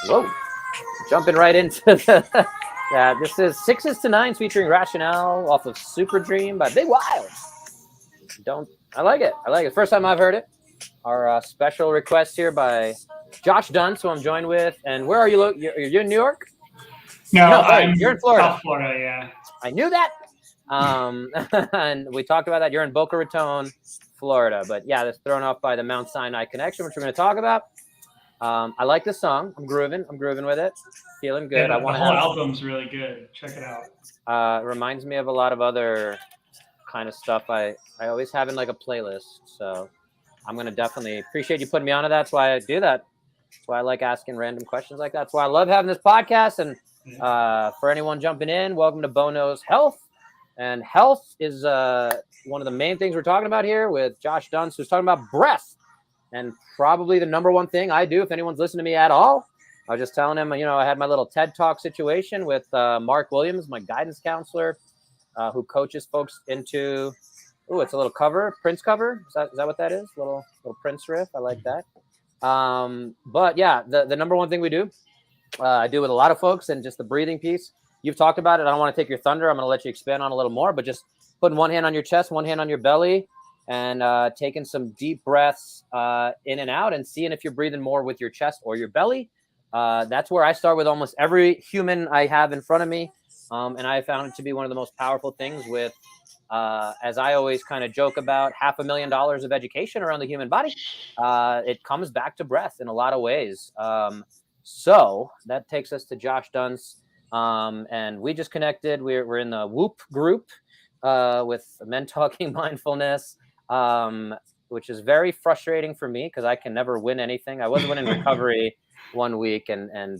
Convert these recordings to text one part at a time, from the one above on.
Whoa, jumping right into the. Yeah, this is Sixes to Nines featuring Rationale off of Super Dream by Big Wild. Don't I like it? I like it. First time I've heard it. Our special request here by Josh Duntz, who I'm joined with. And where are you? You're in New York? No, No, I'm you're in Florida. South Florida, yeah. I knew that. And we talked about that. You're in Boca Raton, Florida. But yeah, that's thrown off by the Mount Sinai connection, which we're going to talk about. I like this song. I'm grooving with it. Feeling good. Yeah, I the want to whole have. album's really good. Check it out. Reminds me of a lot of other kind of stuff I always have in like a playlist. So I'm gonna definitely appreciate you putting me onto that. That's why I do that. That's why I like asking random questions like that. That's why I love having this podcast. And for anyone jumping in, welcome to Bono's Health. And health is one of the main things we're talking about here with Josh Duntz, who's talking about breath. And probably the number one thing I do, if anyone's listening to me at all, I was just telling him, I had my little TED Talk situation with Mark Williams, my guidance counselor, who coaches folks into, it's a little cover, Prince cover. Is that what that is? Little Prince riff. I like that. But yeah, the number one thing we do, I do with a lot of folks, and just the breathing piece. You've talked about it. I don't want to take your thunder. I'm going to let you expand on a little more, but just putting one hand on your chest, one hand on your belly, and taking some deep breaths in and out, and seeing if you're breathing more with your chest or your belly. That's where I start with almost every human I have in front of me. And I found it to be one of the most powerful things with, as I always kind of joke about, $500,000 of education around the human body. It comes back to breath in a lot of ways. So that takes us to Josh Duntz. And we just connected. We're in the Whoop group with Men Talking Mindfulness, which is very frustrating for me because I can never win anything. I was winning recovery one week,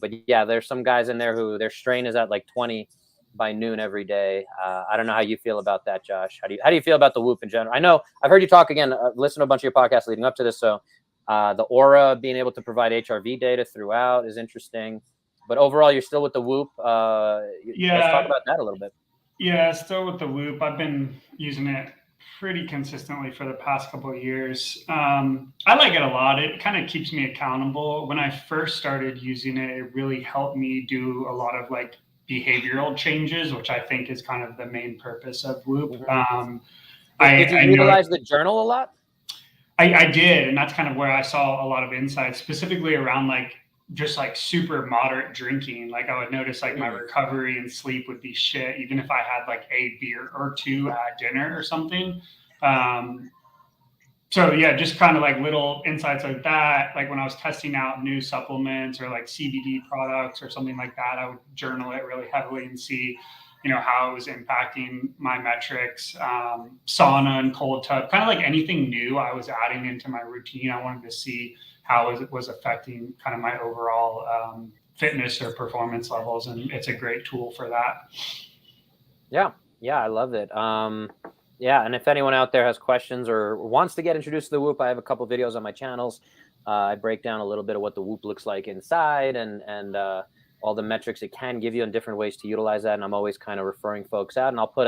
but yeah, there's some guys in there who their strain is at like 20 by noon every day. I don't know how you feel about that, Josh. How do you feel about the Whoop in general? I know I've heard you talk again. Listen to a bunch of your podcasts leading up to this. So the aura, being able to provide HRV data throughout is interesting. But overall, you're still with the Whoop. Let's talk about that a little bit. Yeah, still with the Whoop. I've been using it pretty consistently for the past couple of years. I like it a lot. It kind of keeps me accountable. When I first started using it, it really helped me do a lot of like behavioral changes, which I think is kind of the main purpose of Whoop. Mm-hmm. Did you utilize the journal a lot? I did, and that's kind of where I saw a lot of insights, specifically around like just like super moderate drinking. Like I would notice like my recovery and sleep would be shit, even if I had like a beer or two at dinner or something. So yeah, just kind of like little insights like that. Like when I was testing out new supplements or like CBD products or something like that, I would journal it really heavily and see, how it was impacting my metrics. Sauna and cold tub, kind of like anything new I was adding into my routine. I wanted to see how it was affecting kind of my overall fitness or performance levels. And it's a great tool for that. Yeah, I love it. Yeah, and if anyone out there has questions or wants to get introduced to the Whoop, I have a couple videos on my channels. I break down a little bit of what the Whoop looks like inside and all the metrics it can give you and different ways to utilize that. And I'm always kind of referring folks out. And I'll put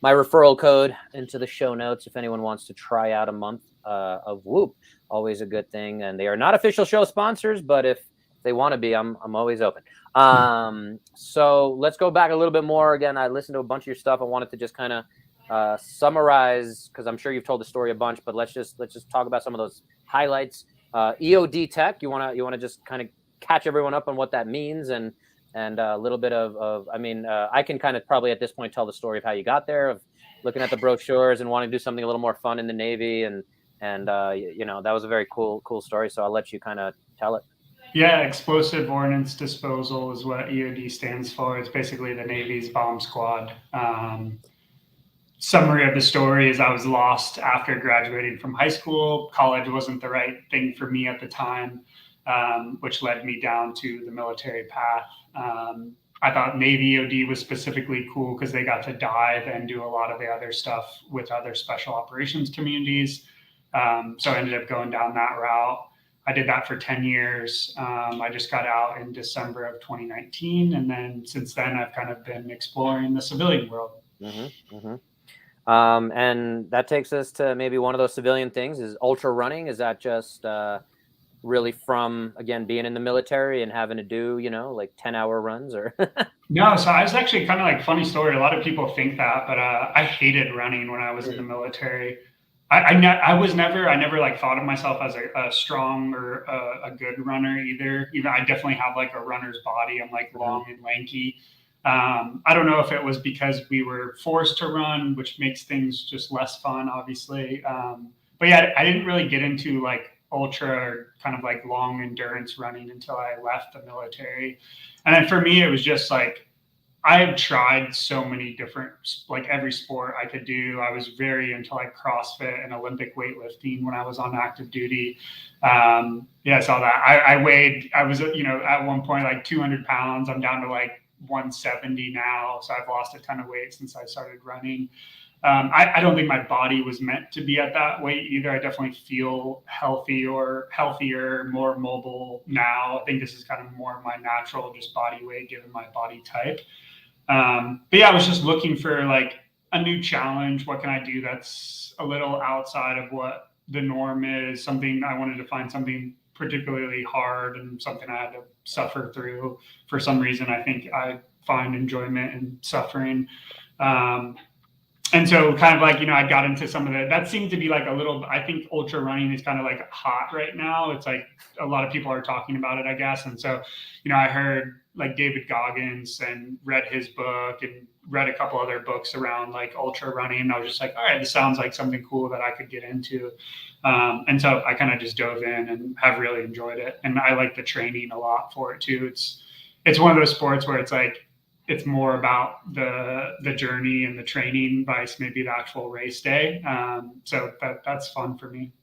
my referral code into the show notes if anyone wants to try out a month of Whoop. Always a good thing. And they are not official show sponsors, but if they want to be, I'm always open. So let's go back a little bit more. Again, I listened to a bunch of your stuff. I wanted to just kind of summarize, because I'm sure you've told the story a bunch, but let's just talk about some of those highlights. EOD tech, you want to just kind of catch everyone up on what that means and a little bit of I can kind of probably at this point tell the story of how you got there, of looking at the brochures and wanting to do something a little more fun in the Navy, and that was a very cool story. So I'll let you kind of tell it. Yeah, explosive ordnance disposal is what EOD stands for. It's basically the Navy's bomb squad. Summary of the story is I was lost after graduating from high school. College wasn't the right thing for me at the time, which led me down to the military path. I thought Navy EOD was specifically cool because they got to dive and do a lot of the other stuff with other special operations communities. So I ended up going down that route. I did that for 10 years. I just got out in December of 2019. And then since then, I've kind of been exploring the civilian world. Mm-hmm, mm-hmm. And that takes us to maybe one of those civilian things is ultra running. Is that just really from, again, being in the military and having to do, like 10-hour runs or? No, so I was actually kind of like, funny story. A lot of people think that, but I hated running when I was in the military. I never like thought of myself as a strong or a good runner either. Even I definitely have like a runner's body. I'm like long and lanky. I don't know if it was because we were forced to run, which makes things just less fun, obviously. But yeah, I didn't really get into like ultra kind of like long endurance running until I left the military. And then for me, it was just like, I have tried so many different, like every sport I could do. I was very into like CrossFit and Olympic weightlifting when I was on active duty. Yeah, I saw that. I was, at one point like 200 pounds. I'm down to like 170 now. So I've lost a ton of weight since I started running. I don't think my body was meant to be at that weight either. I definitely feel healthier, more mobile now. I think this is kind of more of my natural just body weight given my body type. But yeah, I was just looking for like a new challenge. What can I do that's a little outside of what the norm is? Something I wanted to find something particularly hard and something I had to suffer through. For some reason, I think I find enjoyment in suffering. And so kind of like, I got into some of that seemed to be like a little, I think ultra running is kind of like hot right now. It's like a lot of people are talking about it, I guess. And so, I heard like David Goggins and read his book and read a couple other books around like ultra running. And I was just like, all right, this sounds like something cool that I could get into. And so I kind of just dove in and have really enjoyed it. And I like the training a lot for it too. It's one of those sports where it's like, it's more about the journey and the training versus maybe the actual race day. So that's fun for me.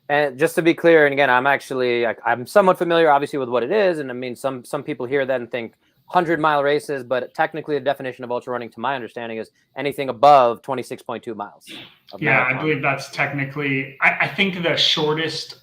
And just to be clear, and again, I'm somewhat familiar, obviously, with what it is. And I mean, some people hear that and think 100-mile races, but technically the definition of ultra running, to my understanding, is anything above 26.2 miles. Yeah, marathon. I believe that's technically, I think the shortest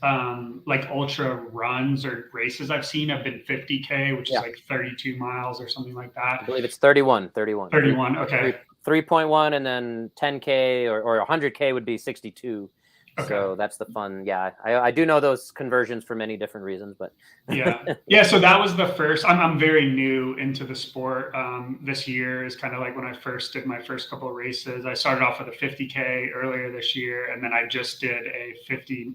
like ultra runs or races I've seen have been 50K, which is like 32 miles or something like that. I believe it's 31, okay. 3.1, and then 10K or 100K would be 62. Okay. So that's the fun. Yeah, I do know those conversions for many different reasons, but yeah. So that was the first. I'm very new into the sport. This year is kind of like when I first did my first couple of races. I started off with a 50K earlier this year, and then I just did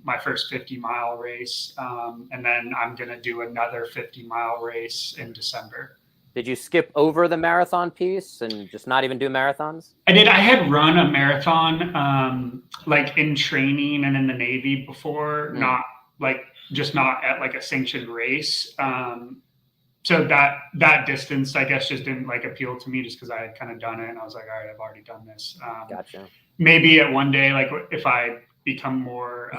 my first 50-mile race, and then I'm gonna do another 50-mile race in December. Did you skip over the marathon piece and just not even do marathons? I did. I had run a marathon like in training and in the Navy before, not at like a sanctioned race. So that distance, I guess, just didn't like appeal to me just because I had kind of done it and I was like, all right, I've already done this. Gotcha. Maybe at one day, like if I become more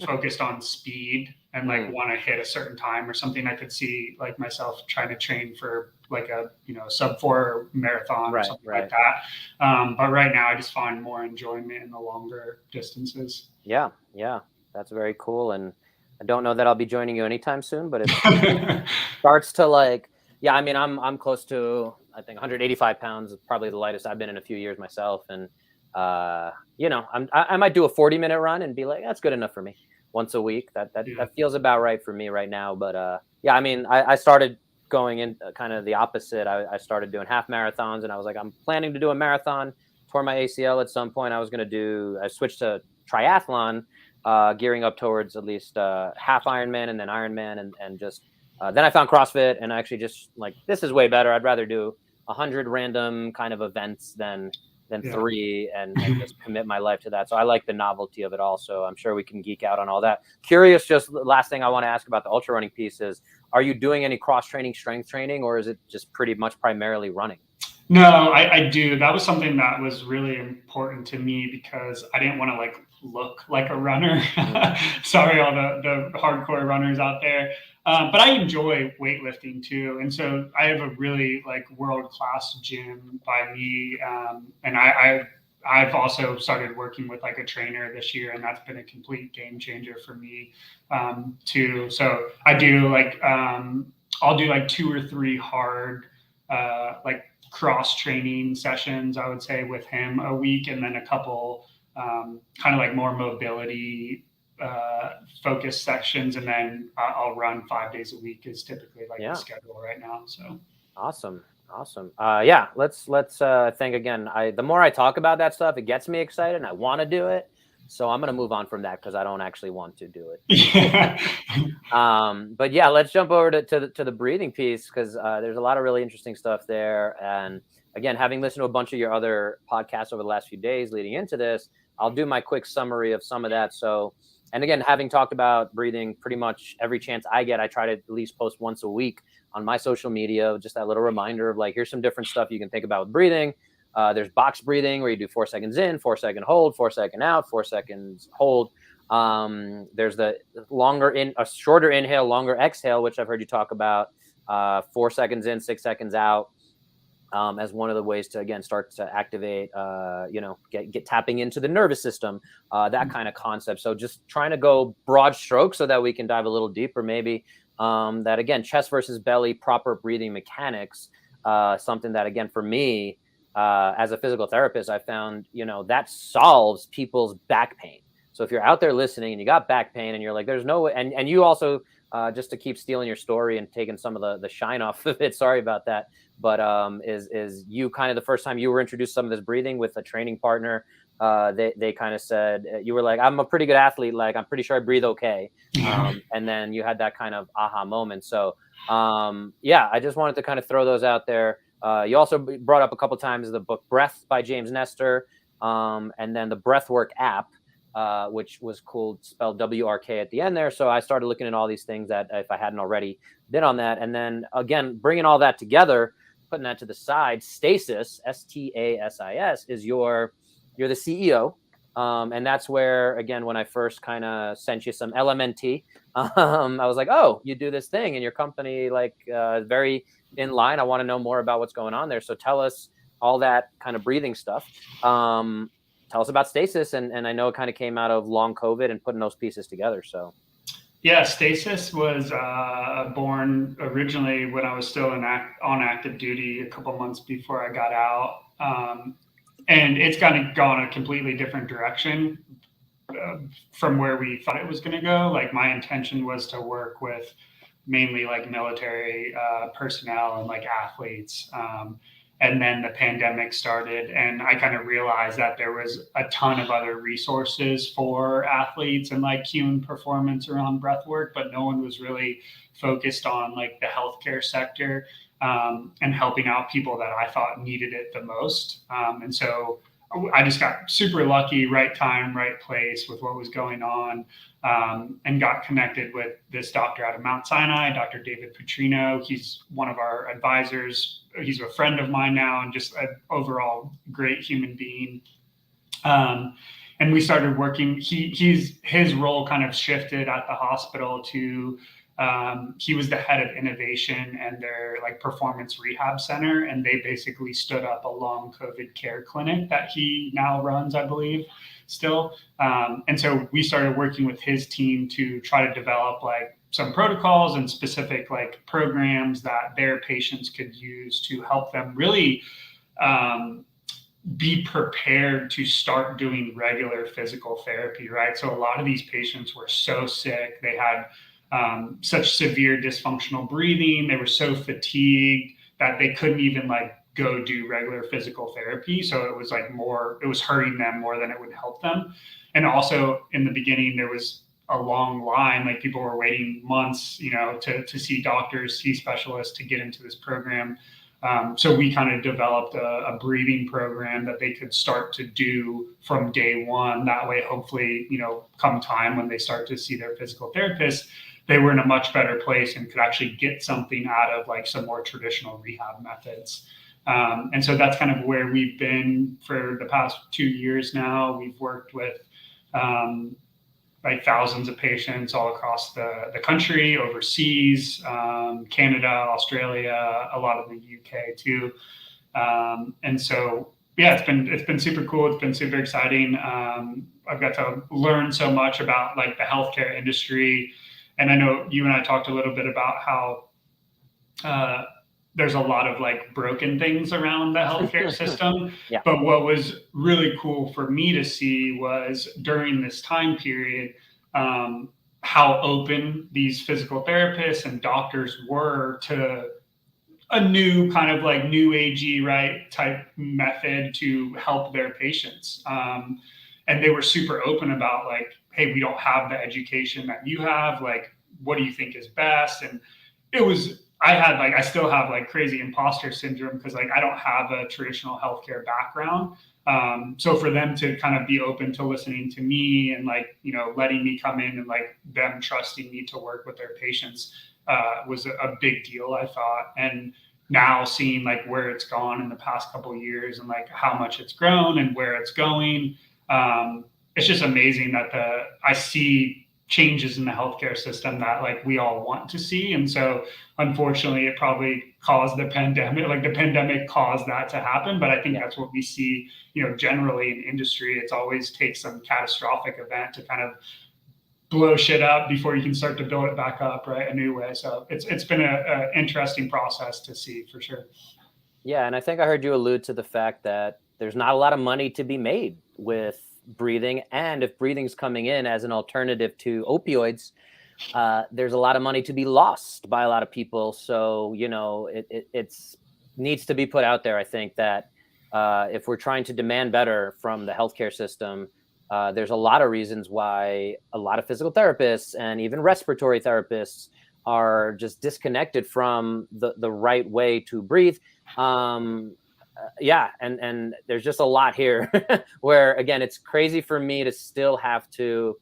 focused on speed and like want to hit a certain time or something, I could see like myself trying to train for like a sub-4 marathon or something like that. But right now I just find more enjoyment in the longer distances. Yeah, that's very cool. And I don't know that I'll be joining you anytime soon, but it starts to like, I mean, I'm close to, I think 185 pounds is probably the lightest I've been in a few years myself. And I might do a 40-minute run and be like, that's good enough for me once a week. That feels about right for me right now. But I mean, I started going in kind of the opposite. I started doing half marathons, and I was like, I'm planning to do a marathon. Tore my ACL at some point. I switched to triathlon, gearing up towards at least half Ironman and then Ironman, and just then I found CrossFit, and I actually just like, this is way better. I'd rather do 100 random kind of events than 3 and just commit my life to that. So I like the novelty of it all. So I'm sure we can geek out on all that. Curious, just last thing I want to ask about the ultra running piece is, are you doing any cross training, strength training, or is it just pretty much primarily running? No, I do. That was something that was really important to me because I didn't want to like look like a runner. Sorry, all the hardcore runners out there. But I enjoy weightlifting too. And so I have a really like world-class gym by me. And I've also started working with like a trainer this year, and that's been a complete game changer for me too. So I do like, I'll do like 2 or 3 hard like cross training sessions, I would say, with him a week, and then a couple kind of like more mobility focus sections, and then I'll run 5 days a week is typically like Yeah. the schedule right now. So Awesome. Yeah, let's think again. The more I talk about that stuff, it gets me excited and I want to do it. So I'm going to move on from that because I don't actually want to do it. yeah. But yeah, let's jump over to the breathing piece, because there's a lot of really interesting stuff there. And again, having listened to a bunch of your other podcasts over the last few days leading into this, I'll do my quick summary of some of that. So, and again, having talked about breathing pretty much every chance I get, I try to at least post once a week on my social media, just that little reminder of like, here's some different stuff you can think about with breathing. There's box breathing where you do 4 seconds in, 4 second hold, 4 second out, 4 seconds hold. There's the a shorter inhale, longer exhale, which I've heard you talk about, 4 seconds in, 6 seconds out, as one of the ways to, again, start to activate, get tapping into the nervous system, that kind of concept. So just trying to go broad strokes so that we can dive a little deeper, maybe, that again, chest versus belly, proper breathing mechanics, something that, again, for me, as a physical therapist, I found, that solves people's back pain. So if you're out there listening and you got back pain and you're like, there's no way, and you also, just to keep stealing your story and taking some of the shine off of it, sorry about that, but is you kind of the first time you were introduced to some of this breathing with a training partner, they kind of said, you were like, I'm a pretty good athlete, like I'm pretty sure I breathe okay. And then you had that kind of aha moment. So I just wanted to kind of throw those out there. You also brought up a couple times the book Breath by James Nestor, and then the Breathwork app, which was cool, spelled WRK at the end there. So I started looking at all these things that if I hadn't already been on that. And then again, bringing all that together, putting that to the side, Stasis, STASIS, is you're the CEO. And that's where, again, when I first kind of sent you some LMNT, I was like, oh, you do this thing in your company, like very in line. I want to know more about what's going on there. So tell us all that kind of breathing stuff. Tell us about Stasis, and I know it kind of came out of long COVID and putting those pieces together. So, yeah, Stasis was born originally when I was still on active duty, a couple months before I got out, and it's kind of gone a completely different direction from where we thought it was going to go. Like my intention was to work with mainly like military personnel and like athletes. And then the pandemic started, and I kind of realized that there was a ton of other resources for athletes and like human performance around breath work, but no one was really focused on like the healthcare sector and helping out people that I thought needed it the most. And so I just got super lucky, right time, right place with what was going on, and got connected with this doctor out of Mount Sinai, Dr. David Petrino. He's one of our advisors. He's a friend of mine now and just an overall great human being. And we started working. His role kind of shifted at the hospital to he was the head of innovation and their like performance rehab center, and they basically stood up a long COVID care clinic that he now runs, I believe, still. And so we started working with his team to try to develop like some protocols and specific like programs that their patients could use to help them really be prepared to start doing regular physical therapy, right? So a lot of these patients were so sick. They had such severe dysfunctional breathing. They were so fatigued that they couldn't even like go do regular physical therapy. So it was like it was hurting them more than it would help them. And also in the beginning, there was a long line, like people were waiting months, to see doctors, see specialists to get into this program. So we kind of developed a breathing program that they could start to do from day one. That way, hopefully, come time when they start to see their physical therapist, they were in a much better place and could actually get something out of like some more traditional rehab methods. And so that's kind of where we've been for the past 2 years now. We've worked with like thousands of patients all across the country, overseas, Canada, Australia, a lot of the UK too. And so, yeah, it's been super cool. It's been super exciting. I've got to learn so much about like the healthcare industry. And I know you and I talked a little bit about how there's a lot of like broken things around the healthcare system. Yeah. But what was really cool for me to see was during this time period, how open these physical therapists and doctors were to a new kind of like new agey, right, type method to help their patients. And they were super open about like, hey, we don't have the education that you have. Like, what do you think is best? And it was, I still have like crazy imposter syndrome because like I don't have a traditional healthcare background. So for them to kind of be open to listening to me and like, you know, letting me come in and like them trusting me to work with their patients was a big deal, I thought. And now seeing like where it's gone in the past couple of years and like how much it's grown and where it's going, it's just amazing that I see changes in the healthcare system that like we all want to see. And so unfortunately it probably caused the pandemic, like the pandemic caused that to happen. But I think that's what we see, you know, generally in industry. It's always takes some catastrophic event to kind of blow shit up before you can start to build it back up, right, a new way. So it's been a interesting process to see for sure. Yeah, and I think I heard you allude to the fact that there's not a lot of money to be made with breathing, and if breathing's coming in as an alternative to opioids, there's a lot of money to be lost by a lot of people. So, you know, it's needs to be put out there. I think that if we're trying to demand better from the healthcare system, there's a lot of reasons why a lot of physical therapists and even respiratory therapists are just disconnected from the right way to breathe. Yeah, and there's just a lot here where, again, it's crazy for me to still have to,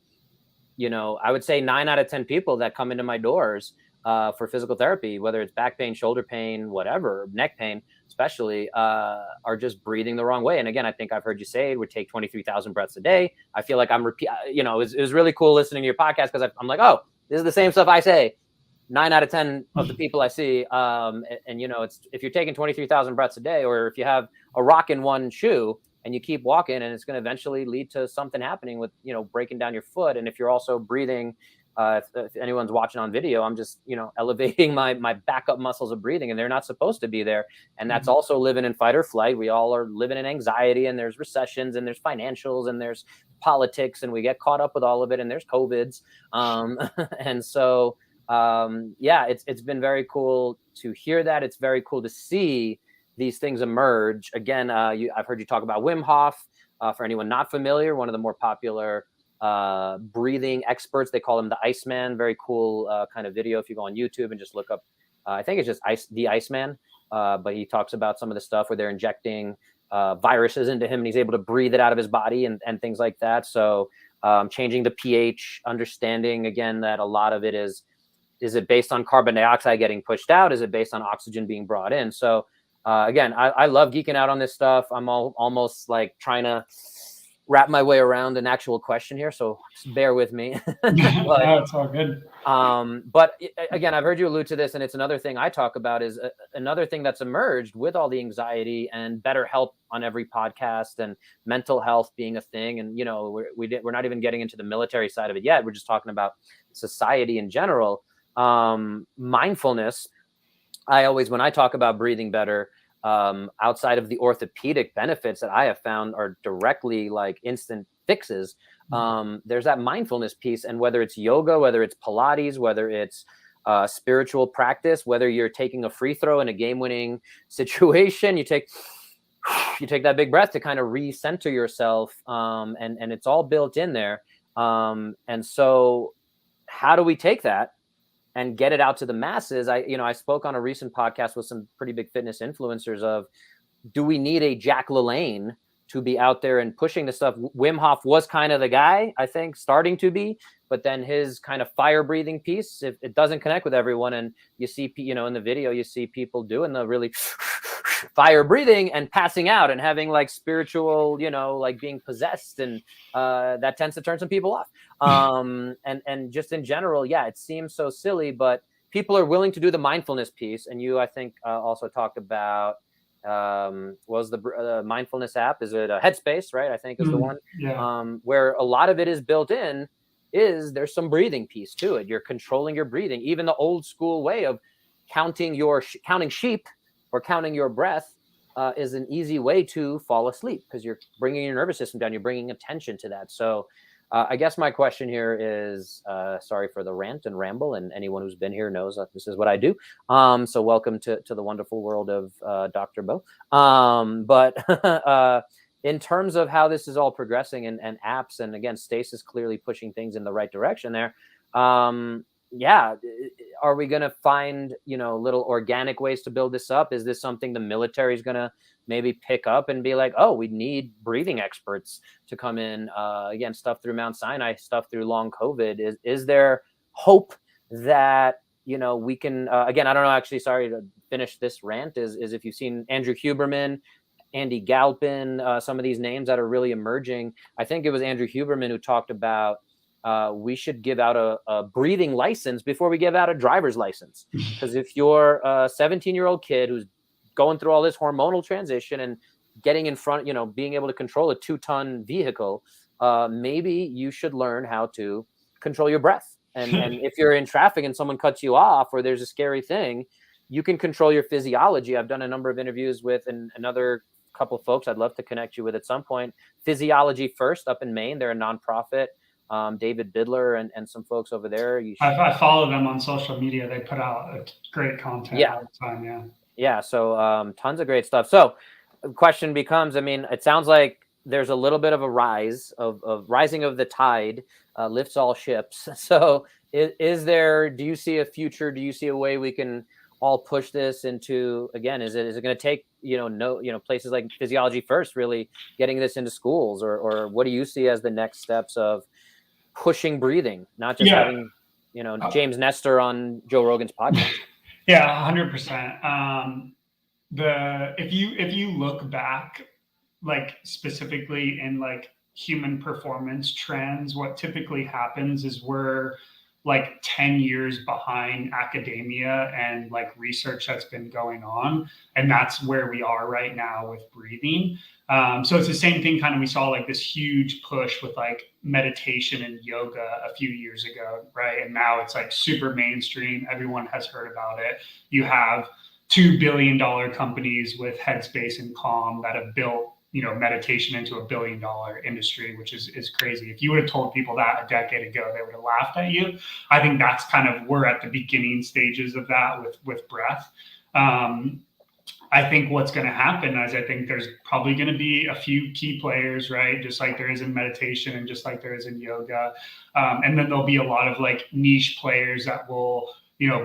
you know, I would say 9 out of 10 people that come into my doors for physical therapy, whether it's back pain, shoulder pain, whatever, neck pain, especially, are just breathing the wrong way. And again, I think I've heard you say it would take 23,000 breaths a day. I feel like you know, it was really cool listening to your podcast because I'm like, oh, this is the same stuff I say 9 out of 10 of the people I see. And you know, it's, if you're taking 23,000 breaths a day, or if you have a rock in one shoe and you keep walking, and it's going to eventually lead to something happening with, you know, breaking down your foot. And if you're also breathing, if anyone's watching on video, I'm just, you know, elevating my backup muscles of breathing, and they're not supposed to be there. And that's also living in fight or flight. We all are living in anxiety, and there's recessions, and there's financials, and there's politics, and we get caught up with all of it, and there's COVIDs. And so, yeah, it's been very cool to hear that. It's very cool to see these things emerge. Again, I've heard you talk about Wim Hof. For anyone not familiar, one of the more popular breathing experts. They call him the Iceman. Very cool kind of video if you go on YouTube and just look up, I think it's just the Iceman, but he talks about some of the stuff where they're injecting viruses into him and he's able to breathe it out of his body and things like that. So changing the pH, understanding again that a lot of it is it based on carbon dioxide getting pushed out? Is it based on oxygen being brought in? So again, I love geeking out on this stuff. I'm almost like trying to wrap my way around an actual question here, so just bear with me. But, no, it's all good. But again, I've heard you allude to this, and it's another thing I talk about is another thing that's emerged with all the anxiety and better help on every podcast, and mental health being a thing. And you know, we're not even getting into the military side of it yet. We're just talking about society in general. Mindfulness. When I talk about breathing better, outside of the orthopedic benefits that I have found are directly like instant fixes, there's that mindfulness piece. And whether it's yoga, whether it's Pilates, whether it's spiritual practice, whether you're taking a free throw in a game-winning situation, you take that big breath to kind of recenter yourself, and it's all built in there. And so how do we take that and get it out to the masses? I spoke on a recent podcast with some pretty big fitness influencers of, do we need a Jack LaLanne to be out there and pushing the stuff? Wim Hof was kind of the guy, I think, starting to be, but then his kind of fire breathing piece, it doesn't connect with everyone. And you see, in the video, you see people doing the really fire breathing and passing out and having like spiritual, like being possessed. And that tends to turn some people off. And just in general, yeah, it seems so silly, but people are willing to do the mindfulness piece. And you, I think, also talked about, was the mindfulness app, is it a Headspace, right? I think is the one, where a lot of it is built in, there's some breathing piece to it. You're controlling your breathing. Even the old school way of counting sheep or counting your breath is an easy way to fall asleep, because you're bringing your nervous system down. You're bringing attention to that. So I guess my question here is, sorry for the rant and ramble, and anyone who's been here knows that this is what I do. So welcome to the wonderful world of Dr. Bo. But in terms of how this is all progressing and apps, and again, Stasis clearly pushing things in the right direction there. Yeah, are we going to find, little organic ways to build this up? Is this something the military is going to maybe pick up and be like, oh, we need breathing experts to come in, again, stuff through Mount Sinai, stuff through long COVID? Is there hope that, we can, again, I don't know, actually, sorry to finish this rant, is if you've seen Andrew Huberman, Andy Galpin, some of these names that are really emerging. I think it was Andrew Huberman who talked about we should give out a breathing license before we give out a driver's license. Because if you're a 17-year-old kid who's going through all this hormonal transition and getting in front, being able to control a 2-ton vehicle, maybe you should learn how to control your breath. And if you're in traffic and someone cuts you off, or there's a scary thing, you can control your physiology. I've done a number of interviews with another couple of folks I'd love to connect you with at some point. Physiology First up in Maine. They're a nonprofit. David Bidler and some folks over there. I follow them on social media. They put out great content all the time. Yeah. Yeah. So tons of great stuff. So the question becomes, it sounds like there's a little bit of a rising of the tide lifts all ships. So do you see a future? Do you see a way we can all push this into, again, is it going to take, places like Physiology First really getting this into schools, or what do you see as the next steps of pushing breathing, not just having, James Nestor on Joe Rogan's podcast? Yeah, 100%. If you look back, like specifically in like human performance trends, what typically happens is we're like 10 years behind academia and like research that's been going on. And that's where we are right now with breathing. So it's the same thing kind of, we saw like this huge push with like meditation and yoga a few years ago, right? And now it's like super mainstream. Everyone has heard about it. You have $2 billion companies with Headspace and Calm that have built, meditation into $1 billion industry, which is crazy. If you would have told people that a decade ago, they would have laughed at you. I think that's kind of, we're at the beginning stages of that with breath. I think what's going to happen is I think there's probably going to be a few key players, right? Just like there is in meditation and just like there is in yoga. And then there'll be a lot of like niche players that will,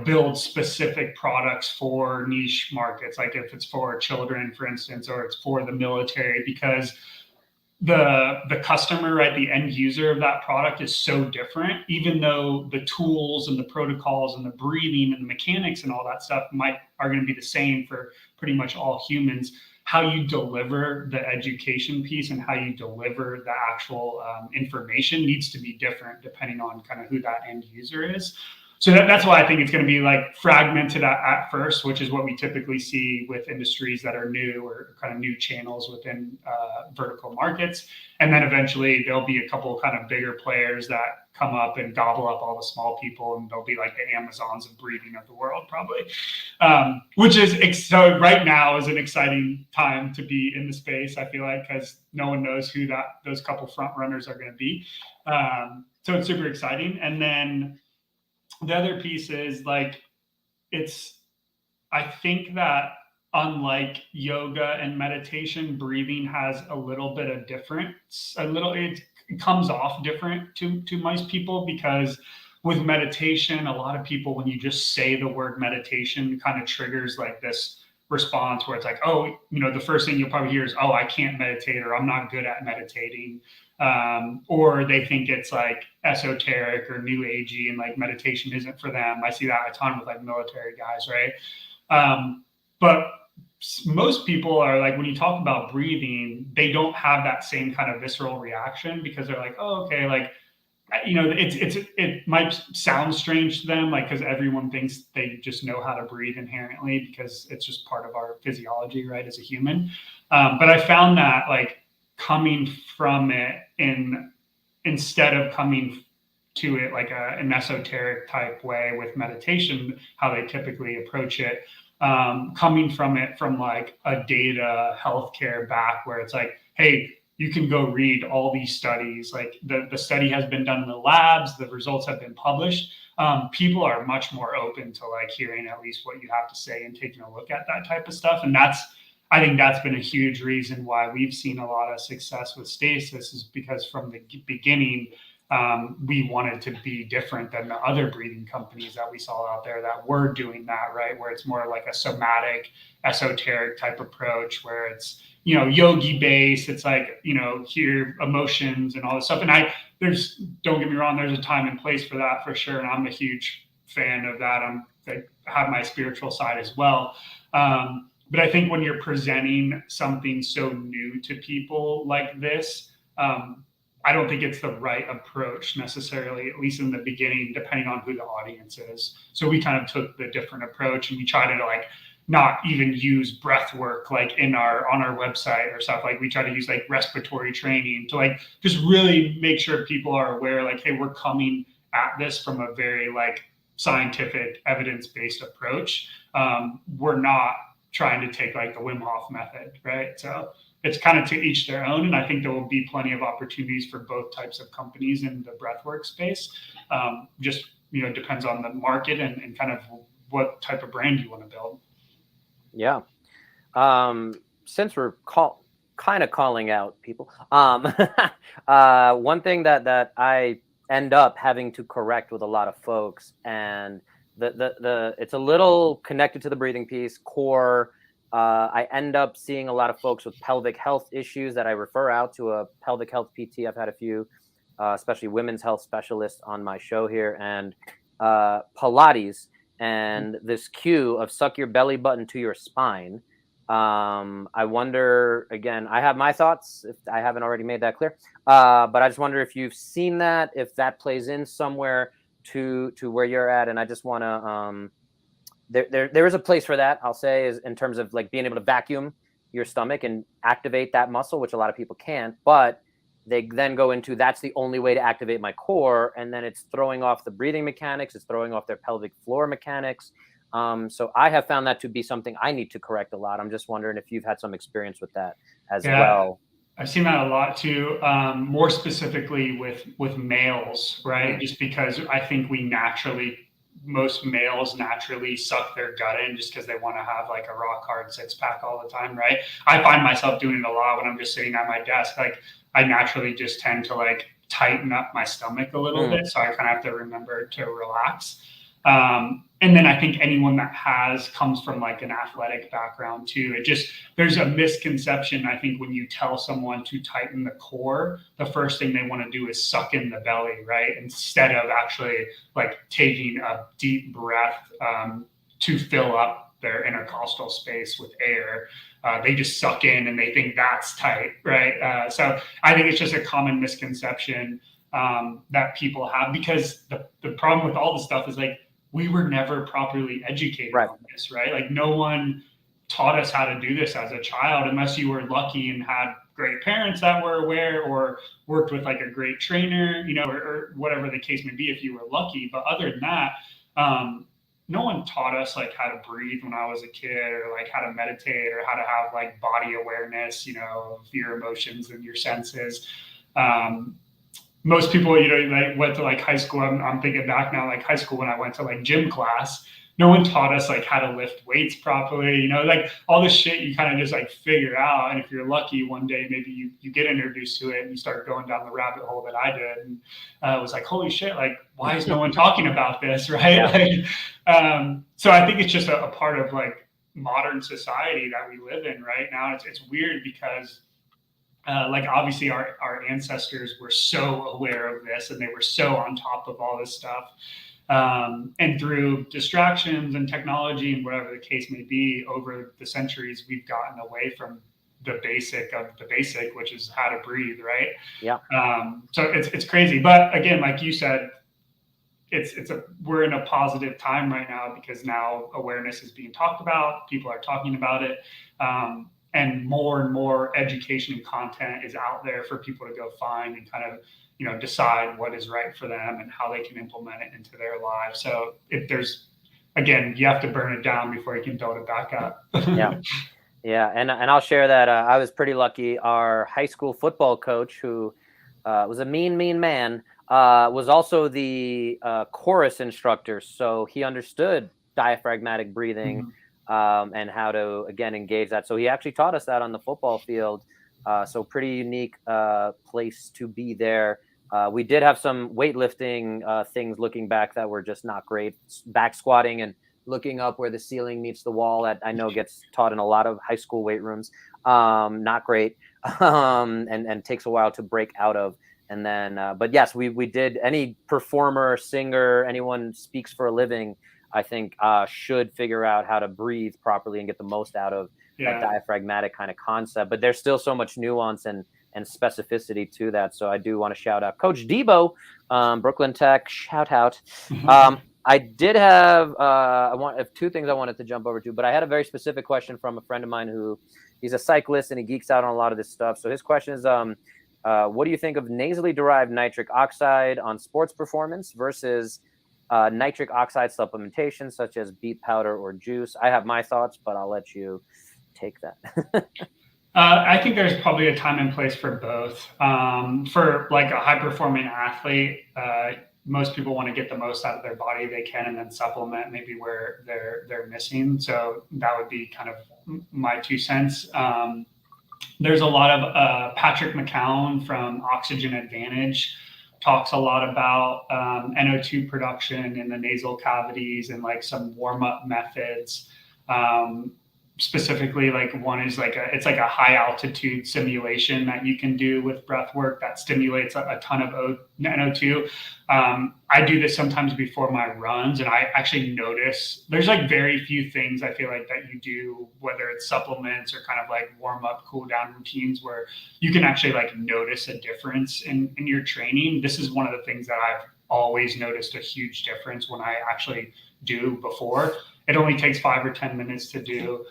build specific products for niche markets. Like if it's for children, for instance, or it's for the military, because the customer, right, the end user of that product is so different, even though the tools and the protocols and the breathing and the mechanics and all that stuff are going to be the same for pretty much all humans. How you deliver the education piece and how you deliver the actual information needs to be different depending on kind of who that end user is. So that's why I think it's going to be like fragmented at first, which is what we typically see with industries that are new or kind of new channels within vertical markets. And then eventually there'll be a couple kind of bigger players that come up and gobble up all the small people, and they'll be like the Amazons of breathing of the world, probably. Which is, so right now is an exciting time to be in the space, I feel like, because no one knows who those couple front runners are going to be. So it's super exciting. And then the other piece is like, I think that unlike yoga and meditation, breathing has a little bit of difference. It comes off different to most people, because with meditation, a lot of people, when you just say the word meditation, kind of triggers like this response where it's like, oh, the first thing you'll probably hear is, oh, I can't meditate, or I'm not good at meditating. Or they think it's like esoteric or new agey and like meditation isn't for them. I see that a ton with like military guys, right? But most people are like, when you talk about breathing, they don't have that same kind of visceral reaction, because they're like, oh, okay, like, it might sound strange to them, like, because everyone thinks they just know how to breathe inherently, because it's just part of our physiology, right, as a human. But I found that like coming from it instead of coming to it like an esoteric type way with meditation, how they typically approach it, coming from it from like a data healthcare back, where it's like, hey, you can go read all these studies. Like the study has been done in the labs, the results have been published. People are much more open to like hearing at least what you have to say and taking a look at that type of stuff. And I think that's been a huge reason why we've seen a lot of success with Stasis, is because from the beginning, we wanted to be different than the other breathing companies that we saw out there that were doing that, right? Where it's more like a somatic, esoteric type approach, where it's, you know, yogi based. It's like, you know, hear emotions and all this stuff. And don't get me wrong, there's a time and place for that for sure. And I'm a huge fan of that. I have my spiritual side as well. But I think when you're presenting something so new to people like this, I don't think it's the right approach necessarily, at least in the beginning, depending on who the audience is. So we kind of took the different approach, and we tried to like not even use breath work like on our website or stuff. Like we try to use like respiratory training to like just really make sure people are aware, like, hey, we're coming at this from a very like scientific, evidence-based approach. We're not trying to take like the Wim Hof method, right? So it's kind of to each their own. And I think there will be plenty of opportunities for both types of companies in the breathwork space. Just, you know, depends on the market and kind of what type of brand you want to build. Yeah. Since we're kind of calling out people, one thing that I end up having to correct with a lot of folks, and it's a little connected to the breathing piece, core. I end up seeing a lot of folks with pelvic health issues that I refer out to a pelvic health PT. I've had a few, especially women's health specialists on my show here, and Pilates and this cue of suck your belly button to your spine. I wonder, again, I have my thoughts if I haven't already made that clear, but I just wonder if you've seen that, if that plays in somewhere to where you're at. And I just want to, there is a place for that, I'll say, is in terms of like being able to vacuum your stomach and activate that muscle, which a lot of people can't, but they then go into, that's the only way to activate my core. And then it's throwing off the breathing mechanics. It's throwing off their pelvic floor mechanics. So I have found that to be something I need to correct a lot. I'm just wondering if you've had some experience with that as well. I've seen that a lot too, more specifically with males, right? Just because I think most males naturally suck their gut in just because they want to have like a rock hard six pack all the time, right? I find myself doing it a lot when I'm just sitting at my desk. Like I naturally just tend to like tighten up my stomach a little bit. So I kind of have to remember to relax. And then I think anyone that comes from like an athletic background too, there's a misconception. I think when you tell someone to tighten the core, the first thing they want to do is suck in the belly, right? Instead of actually like taking a deep breath, to fill up their intercostal space with air. They just suck in and they think that's tight, right? So I think it's just a common misconception, that people have, because the problem with all this stuff is like, we were never properly educated on this, right? Like no one taught us how to do this as a child, unless you were lucky and had great parents that were aware or worked with like a great trainer, you know, or whatever the case may be if you were lucky. But other than that, no one taught us like how to breathe when I was a kid, or like how to meditate, or how to have like body awareness, you know, of your emotions and your senses. Most people, you know, like went to like high school. I'm thinking back now, like high school when I went to like gym class, no one taught us like how to lift weights properly, you know, like all this shit you kind of just like figure out. And if you're lucky, one day maybe you get introduced to it and you start going down the rabbit hole that I did, and it was like, holy shit, like why is no one talking about this, right? So I think it's just a part of like modern society that we live in right now. It's weird because like obviously our ancestors were so aware of this and they were so on top of all this stuff. And through distractions and technology and whatever the case may be, over the centuries, we've gotten away from the basic of the basic, which is how to breathe, right? Yeah. So it's crazy. But again, like you said, we're in a positive time right now because now awareness is being talked about. People are talking about it. And more education and content is out there for people to go find and kind of, you know, decide what is right for them and how they can implement it into their lives. So if there's, again, you have to burn it down before you can build it back up. Yeah. Yeah, and I'll share that I was pretty lucky. Our high school football coach, who was a mean man, was also the chorus instructor. So he understood diaphragmatic breathing Mhm. and how to, again, engage that. So he actually taught us that on the football field. So pretty unique place to be there. We did have some weightlifting things looking back that were just not great. Back squatting and looking up where the ceiling meets the wall, that I know gets taught in a lot of high school weight rooms. Not great. And takes a while to break out of. And then, but yes, we did. Any performer, singer, anyone speaks for a living, I think, should figure out how to breathe properly and get the most out of that Yeah. diaphragmatic kind of concept. But there's still so much nuance and specificity to that. So I do want to shout out Coach Debo, Brooklyn Tech. Shout out. I did have two things I wanted to jump over to, but I had a very specific question from a friend of mine who he's a cyclist and he geeks out on a lot of this stuff. So his question is, what do you think of nasally derived nitric oxide on sports performance versus nitric oxide supplementation, such as beet powder or juice? I have my thoughts, but I'll let you take that. I think there's probably a time and place for both. For like a high performing athlete, most people want to get the most out of their body they can, and then supplement maybe where they're missing. So that would be kind of my 2 cents. There's a lot of Patrick McCown from Oxygen Advantage talks a lot about NO2 production in the nasal cavities and like some warm up methods. Specifically, like one is like it's like a high altitude simulation that you can do with breath work that stimulates a ton of NO2. I do this sometimes before my runs, and I actually notice there's like very few things I feel like that you do, whether it's supplements or kind of like warm up, cool down routines, where you can actually like notice a difference in your training. This is one of the things that I've always noticed a huge difference when I actually do before. It only takes 5 or 10 minutes to do.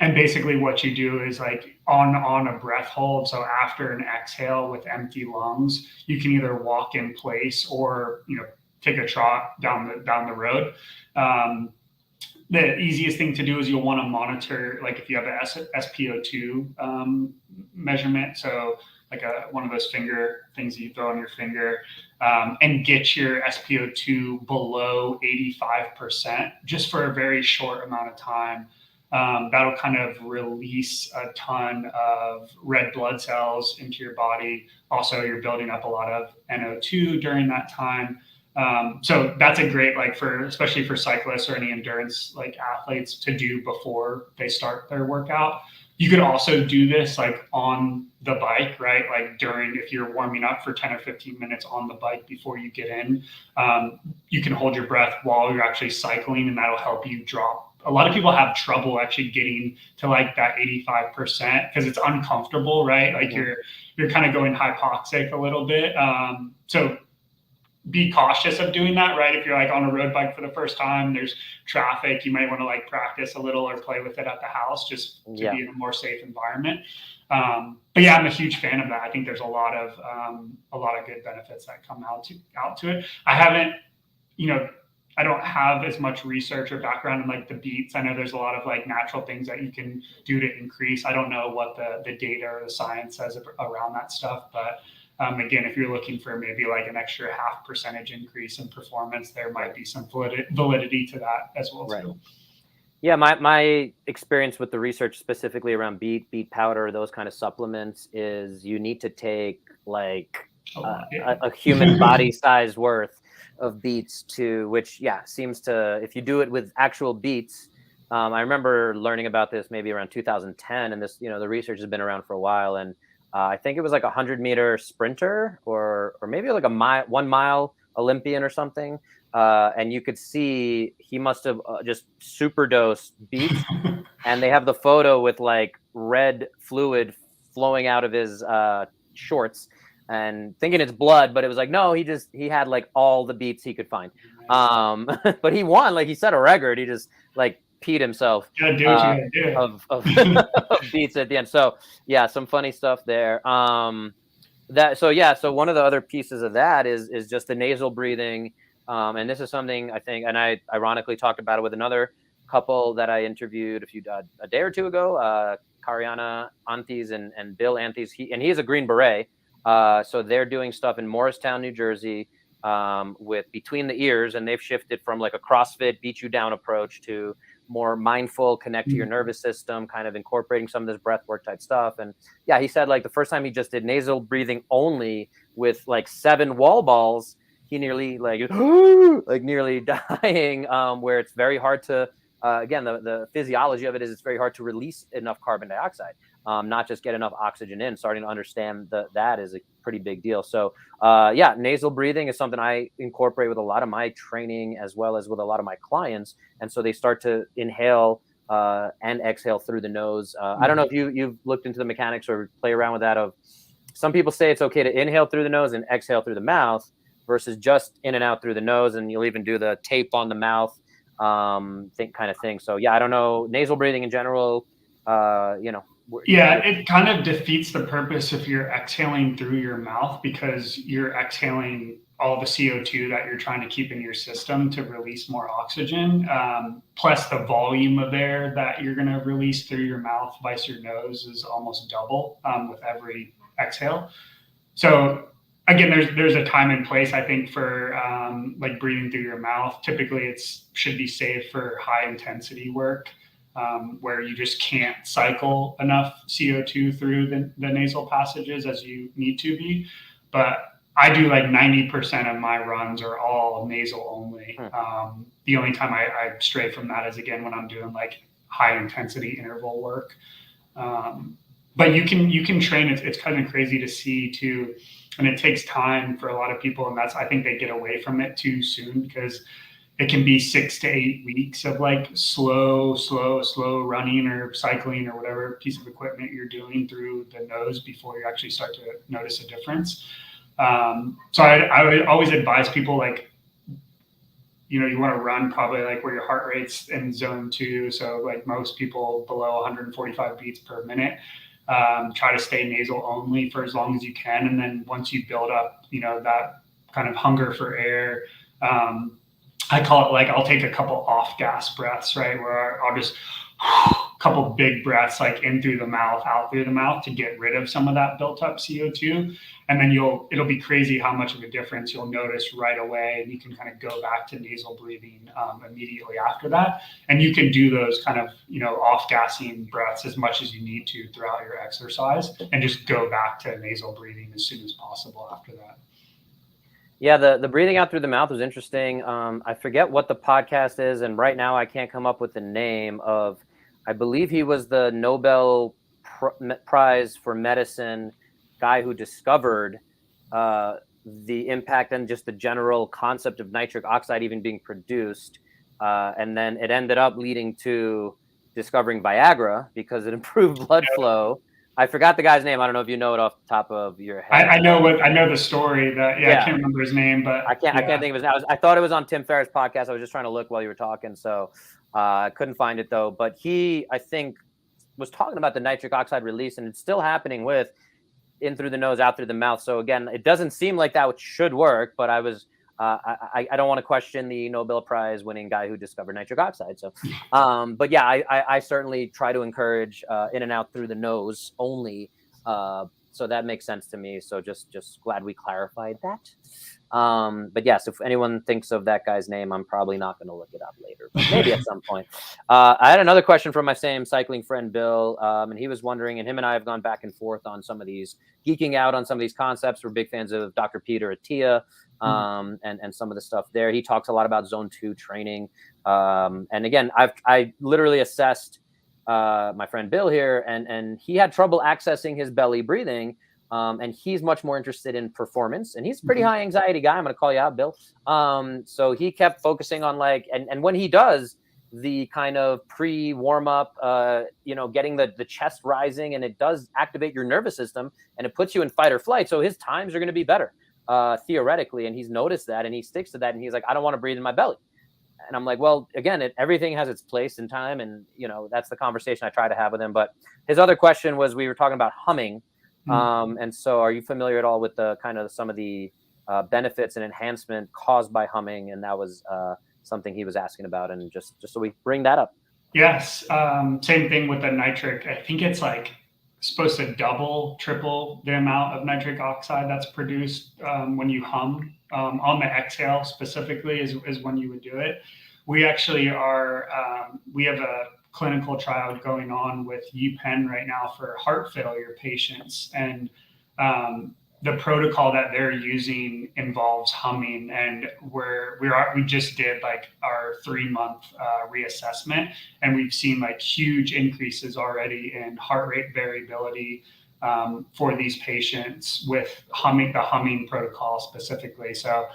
And basically what you do is like on a breath hold. So after an exhale with empty lungs, you can either walk in place or, take a trot down the road. The easiest thing to do is you'll want to monitor, like if you have a SpO2 measurement. So like one of those finger things that you throw on your finger, and get your SpO2 below 85% just for a very short amount of time. That'll kind of release a ton of red blood cells into your body. Also, you're building up a lot of NO2 during that time. So that's a great, like especially for cyclists or any endurance like athletes to do before they start their workout. You could also do this like on the bike, right? Like if you're warming up for 10 or 15 minutes on the bike before you get in, you can hold your breath while you're actually cycling, and that'll help you drop. A lot of people have trouble actually getting to like that 85% because it's uncomfortable, right? Like you're kind of going hypoxic a little bit. So be cautious of doing that, right? If you're like on a road bike for the first time, there's traffic, you might want to like practice a little or play with it at the house just to be in a more safe environment. But yeah, I'm a huge fan of that. I think there's a lot of good benefits that come out to it. I don't have as much research or background in like the beats. I know there's a lot of like natural things that you can do to increase. I don't know what the data or the science says around that stuff, but again, if you're looking for maybe like an extra 0.5% increase in performance, there might be some validity to that as well too. Yeah, my experience with the research specifically around beet powder, those kind of supplements, is you need to take like a human body size worth of beets which seems to, if you do it with actual beets. I remember learning about this maybe around 2010, and this, the research has been around for a while, and I think it was like a 100-meter sprinter or maybe like a 1 mile Olympian or something. And you could see he must have just super dosed beets. And they have the photo with like red fluid flowing out of his shorts, and thinking it's blood, but it was like, no, he had like all the beets he could find. But he won, like he set a record. He just like peed himself of beets at the end. So yeah, some funny stuff there. So one of the other pieces of that is just the nasal breathing. And this is something I think, and I ironically talked about it with another couple that I interviewed a day or two ago, Kariana Anthes and Bill Anthes. He's a Green Beret. So they're doing stuff in Morristown, New Jersey, with between the ears, and they've shifted from like a CrossFit beat you down approach to more mindful, connect to your nervous system, kind of incorporating some of this breath work type stuff. And yeah, he said like the first time he just did nasal breathing only with like 7 wall balls, he nearly like nearly dying, where it's very hard to again, the physiology of it is it's very hard to release enough carbon dioxide, not just get enough oxygen in. Starting to understand that is a pretty big deal. So yeah, nasal breathing is something I incorporate with a lot of my training as well as with a lot of my clients. And so they start to inhale and exhale through the nose. I don't know if you've looked into the mechanics or play around with that. Of some people say it's okay to inhale through the nose and exhale through the mouth versus just in and out through the nose. And you'll even do the tape on the mouth kind of thing. So yeah, I don't know, nasal breathing in general, Yeah, it kind of defeats the purpose if you're exhaling through your mouth, because you're exhaling all the CO2 that you're trying to keep in your system to release more oxygen, plus the volume of air that you're going to release through your mouth vice your nose is almost double with every exhale. So again, there's a time and place, I think, for like breathing through your mouth. Typically, should be safe for high intensity work, where you just can't cycle enough CO2 through the nasal passages as you need to be. But I do like 90% of my runs are all nasal only. The only time I stray from that is, again, when I'm doing like high intensity interval work. But you can train. It's kind of crazy to see too. And it takes time for a lot of people. And I think they get away from it too soon, because it can be 6 to 8 weeks of like slow running or cycling or whatever piece of equipment you're doing through the nose before you actually start to notice a difference. So I would always advise people, like, you want to run probably like where your heart rate's in zone 2. So like most people below 145 beats per minute. Try to stay nasal only for as long as you can. And then once you build up, that kind of hunger for air, I call it like, I'll take a couple off gas breaths, right? Where I'll just a couple big breaths, like in through the mouth, out through the mouth, to get rid of some of that built up CO2. And then it'll be crazy how much of a difference you'll notice right away. And you can kind of go back to nasal breathing immediately after that. And you can do those kind of, off gassing breaths as much as you need to throughout your exercise, and just go back to nasal breathing as soon as possible after that. Yeah, the breathing out through the mouth was interesting. I forget what the podcast is, and right now I can't come up with the name of. I believe he was the Nobel Prize for Medicine guy who discovered the impact and just the general concept of nitric oxide even being produced, and then it ended up leading to discovering Viagra because it improved blood flow. I forgot the guy's name. I don't know if you know it off the top of your head. I know the story. I can't remember his name, but I can't think of his name. I thought it was on Tim Ferriss' podcast. I was just trying to look while you were talking, so I couldn't find it though. But he, I think, was talking about the nitric oxide release, and it's still happening with in through the nose, out through the mouth. So again, it doesn't seem like that should work, but I was. I don't want to question the Nobel Prize winning guy who discovered nitric oxide. So, but yeah, I certainly try to encourage in and out through the nose only. So that makes sense to me. So just glad we clarified that. But yes, if anyone thinks of that guy's name, I'm probably not going to look it up later, but maybe at some point. I had another question from my same cycling friend, Bill, and he was wondering, and him and I have gone back and forth on some of these, geeking out on some of these concepts. We're big fans of Dr. Peter Attia, and some of the stuff there. He talks a lot about zone 2 training. And again, I literally assessed my friend Bill here, and he had trouble accessing his belly breathing. And he's much more interested in performance, and he's a pretty high anxiety guy. I'm going to call you out, Bill. So he kept focusing on and when he does the kind of pre-warm up, getting the chest rising, and it does activate your nervous system, and it puts you in fight or flight. So his times are going to be better, theoretically. And he's noticed that, and he sticks to that. And he's like, I don't want to breathe in my belly. And I'm like, well, again, everything has its place and time. And, that's the conversation I try to have with him. But his other question was, we were talking about humming. And so are you familiar at all with the kind of some of the benefits and enhancement caused by humming? And that was something he was asking about. And just so we bring that up. Yes. Same thing with the nitric. I think it's like supposed to double, triple the amount of nitric oxide that's produced when you hum. On the exhale specifically is when you would do it. We actually are, we have a clinical trial going on with UPenn right now for heart failure patients. And um, the protocol that they're using involves humming, and we just did like our 3 month reassessment, and we've seen like huge increases already in heart rate variability for these patients with the humming protocol specifically. So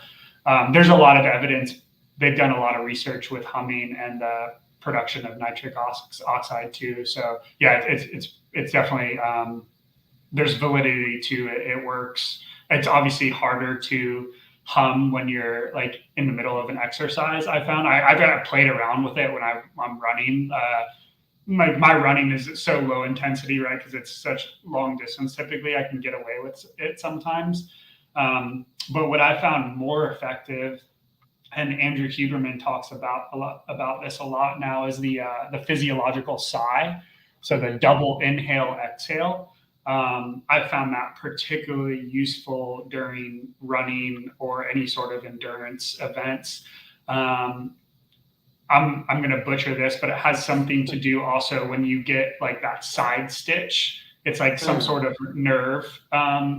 there's a lot of evidence. They've done a lot of research with humming and the production of nitric oxide too. So yeah, it's definitely there's validity to it. It works. It's obviously harder to hum when you're like in the middle of an exercise. I found I've played around with it when I'm running. My running is so low intensity, right? Because it's such long distance. Typically, I can get away with it sometimes. But what I found more effective, and Andrew Huberman talks about this a lot now, is the physiological sigh. So the double inhale exhale. I found that particularly useful during running or any sort of endurance events. Um, I'm going to butcher this, but it has something to do also when you get like that side stitch. It's like some sort of nerve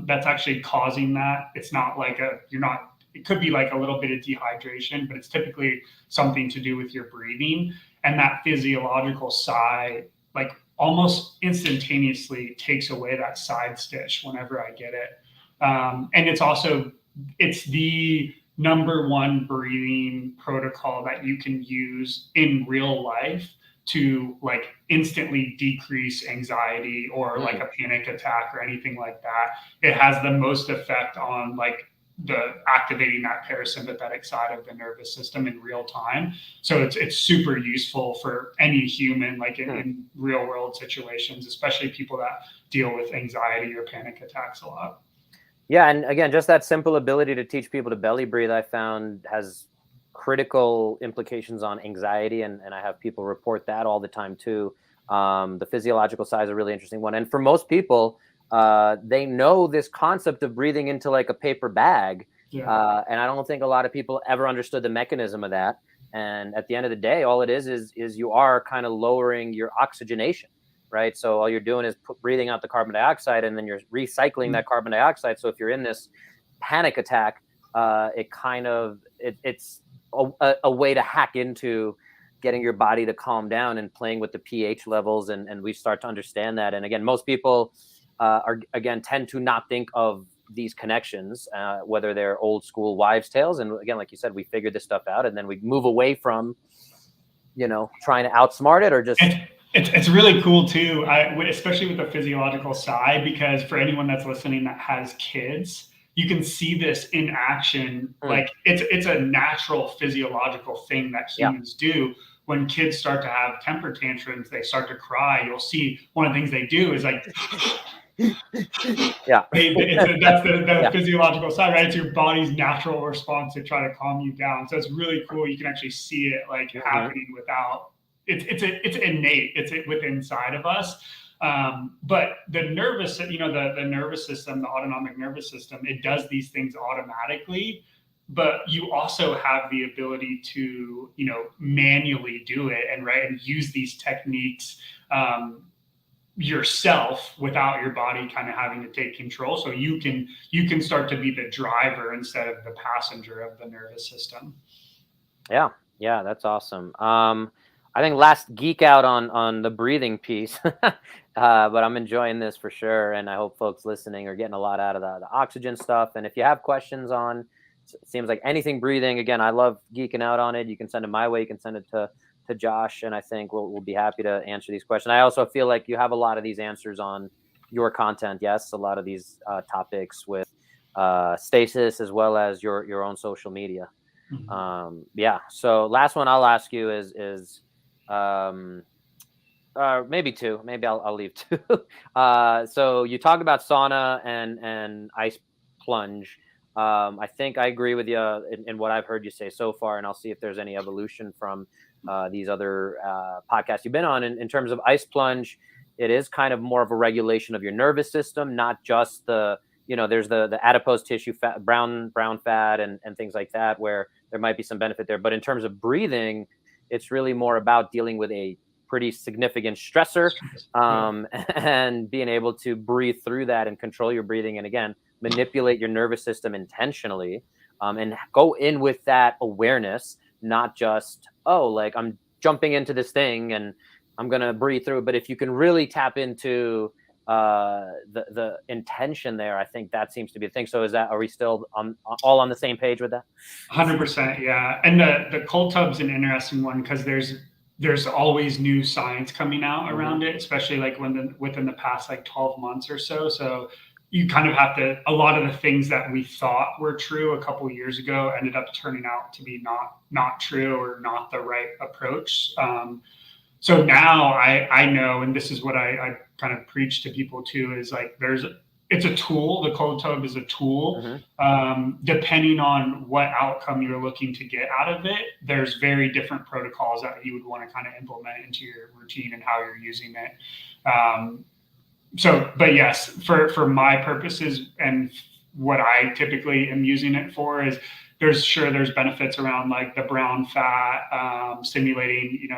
that's actually causing that. It's not like you're not, it could be like a little bit of dehydration, but it's typically something to do with your breathing. And that physiological sigh, like almost instantaneously takes away that side stitch whenever I get it. And it's the number one breathing protocol that you can use in real life to like instantly decrease anxiety or like a panic attack or anything like that. It has the most effect on like the activating that parasympathetic side of the nervous system in real time. So it's super useful for any human, like in real world situations, especially people that deal with anxiety or panic attacks a lot. Yeah, and again, just that simple ability to teach people to belly breathe, I found has critical implications on anxiety, and I have people report that all the time too. The physiological side is a really interesting one, and for most people, they know this concept of breathing into like a paper bag, and I don't think a lot of people ever understood the mechanism of that. And at the end of the day, all it is you are kind of lowering your oxygenation, right? So all you're doing is breathing out the carbon dioxide, and then you're recycling that carbon dioxide. So if you're in this panic attack, it's a way to hack into getting your body to calm down and playing with the pH levels. And we start to understand that. And again, most people tend to not think of these connections, whether they're old school wives' tales. And again, like you said, we figure this stuff out, and then we move away from, trying to outsmart it or just. It's really cool too, especially with the physiological side, because for anyone that's listening that has kids, you can see this in action. Like it's a natural physiological thing that humans do. When kids start to have temper tantrums, they start to cry. You'll see one of the things they do is like, yeah, that's the physiological side, right? It's your body's natural response to try to calm you down. So it's really cool. You can actually see it like happening without. It's innate. It's within inside of us. But the nervous, the nervous system, the autonomic nervous system, it does these things automatically. But you also have the ability to, manually do it and use these techniques yourself without your body kind of having to take control. So you can start to be the driver instead of the passenger of the nervous system. Yeah, that's awesome. I think last geek out on the breathing piece, but I'm enjoying this for sure, and I hope folks listening are getting a lot out of the oxygen stuff. And if you have questions on, it seems like anything breathing, again, I love geeking out on it. You can send it my way. You can send it to Josh, and I think we'll be happy to answer these questions. I also feel like you have a lot of these answers on your content. Yes, a lot of these topics with Stasis as well as your own social media. So last one I'll ask you is maybe two. Maybe I'll leave two. So you talk about sauna and ice plunge. I think I agree with you in what I've heard you say so far, and I'll see if there's any evolution from these other podcasts you've been on. In terms of ice plunge, it is kind of more of a regulation of your nervous system, not just the, there's the adipose tissue fat, brown fat and things like that, where there might be some benefit there. But in terms of breathing, it's really more about dealing with a pretty significant stressor, and being able to breathe through that and control your breathing. And again, manipulate your nervous system intentionally, and go in with that awareness, not just, oh, like I'm jumping into this thing and I'm going to breathe through it. But if you can really tap into the intention there, I think that seems to be the thing. So are we still all on the same page with that? 100%. Yeah. And the cold tub's an interesting one because there's always new science coming out around it, especially like within the past like 12 months or so. So you kind of have to, a lot of the things that we thought were true a couple of years ago ended up turning out to be not true or not the right approach. So now I know, and this is what I kind of preach to people too, is like it's a tool. The cold tub is a tool. Depending on what outcome you're looking to get out of it, there's very different protocols that you would want to kind of implement into your routine and how you're using it. But yes, for my purposes and what I typically am using it for is there's benefits around like the brown fat, stimulating,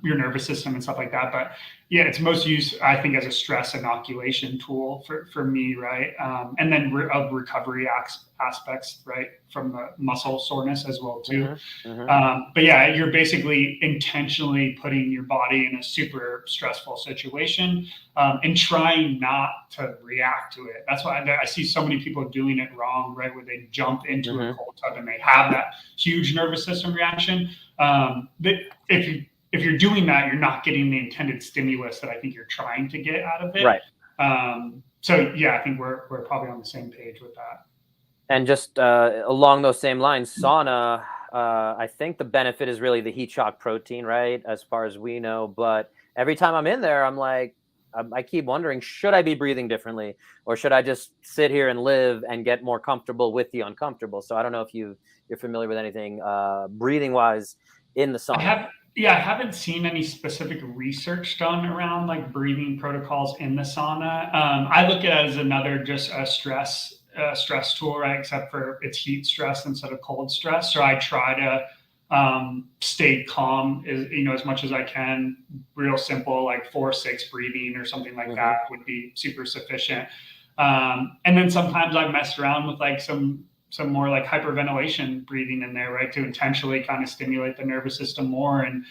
your nervous system and stuff like that. But yeah, it's most used, I think, as a stress inoculation tool for me, right? And then of recovery aspects, right, from the muscle soreness as well too. But yeah, you're basically intentionally putting your body in a super stressful situation, and trying not to react to it. That's why I see so many people doing it wrong, right, where they jump into a cold tub and they have that huge nervous system reaction. But if you're doing that, you're not getting the intended stimulus that I think you're trying to get out of it. Right. So yeah, I think we're probably on the same page with that. And just along those same lines, sauna, I think the benefit is really the heat shock protein, right? As far as we know. But every time I'm in there, I'm like, I keep wondering, should I be breathing differently, or should I just sit here and live and get more comfortable with the uncomfortable? So I don't know if you're familiar with anything breathing wise in the sauna. I haven't seen any specific research done around like breathing protocols in the sauna. I look at it as another just a stress tool, right? Except for it's heat stress instead of cold stress. So I try to stay calm as much as I can. Real simple, like 4-6 breathing or something like that would be super sufficient. And then sometimes I messed around with like some more like hyperventilation breathing in there, right, to intentionally kind of stimulate the nervous system more. And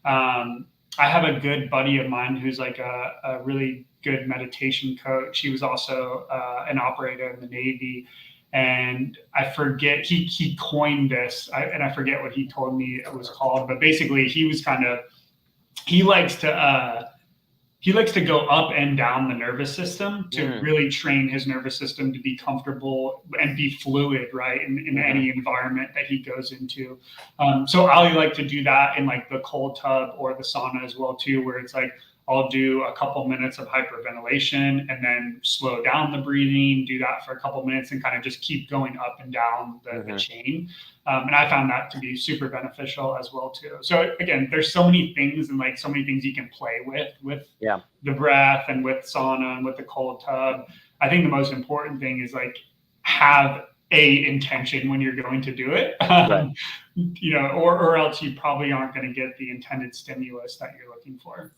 I have a good buddy of mine who's like a really good meditation coach. He was also an operator in the Navy, and I forget, he coined this, and I forget what he told me it was called, but basically he likes to go up and down the nervous system to really train his nervous system to be comfortable and be fluid, right, in any environment that he goes into. So I like to do that in like the cold tub or the sauna as well too, where it's like I'll do a couple minutes of hyperventilation and then slow down the breathing, do that for a couple minutes and kind of just keep going up and down the chain. And I found that to be super beneficial as well too. So again, there's so many things and like so many things you can play with the breath and with sauna and with the cold tub. I think the most important thing is like have a intention when you're going to do it, or else you probably aren't going to get the intended stimulus that you're looking for.